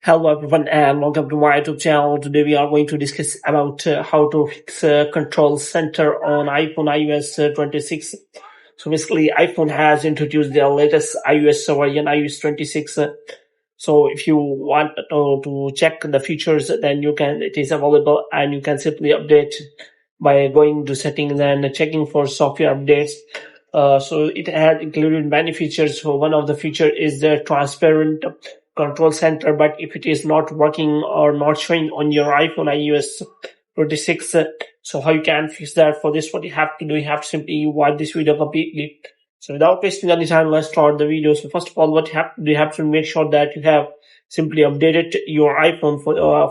Hello everyone and welcome to my YouTube channel. Today we are going to discuss about how to fix control center on iPhone iOS 26. So basically iPhone has introduced their latest iOS version, iOS 26. So if you want to check the features, then it is available and you can simply update by going to settings and checking for software updates. So it had included many features. So one of the feature is the transparent control center, but if it is not working or not showing on your iPhone iOS 26, so how you can fix that? For this, what you have to do, you have to simply watch this video completely. So without wasting any time, let's start the video. So first of all, what you have to do, you have to make sure that you have simply updated your iPhone.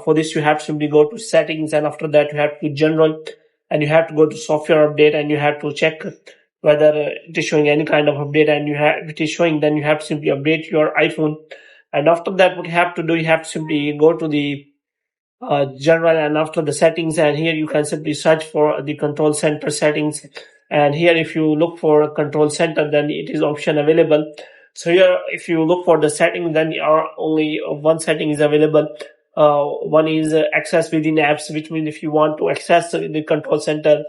For this, you have to simply go to settings, and after that you have to general, and you have to go to software update, and you have to check whether it is showing any kind of update, and if it is showing, then you have to simply update your iPhone. And after that, what you have to do, you have to simply go to the general, and after the settings, and here you can simply search for the control center settings. And here if you look for a control center, then it is option available. So here if you look for the setting, then only one setting is available. One is access within apps, which means if you want to access the control center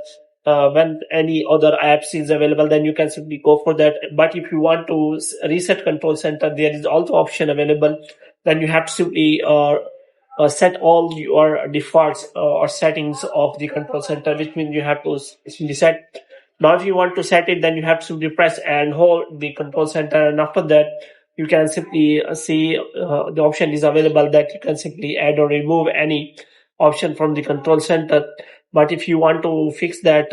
when any other apps is available, then you can simply go for that. But if you want to reset control center, there is also option available. Then you have to simply set all your defaults or settings of the control center, which means you have to simply set. Now if you want to set it, then you have to simply press and hold the control center, and after that you can simply see the option is available that you can simply add or remove any option from the control center. But if you want to fix that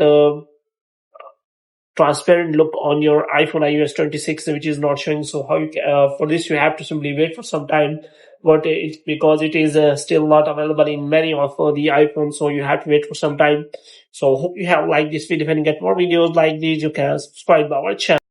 transparent look on your iPhone iOS 26, which is not showing, so how for this you have to simply wait for some time. But it's because it is still not available in many of the iPhones, so you have to wait for some time. So hope you have liked this video. If you get more videos like these, you can subscribe our channel.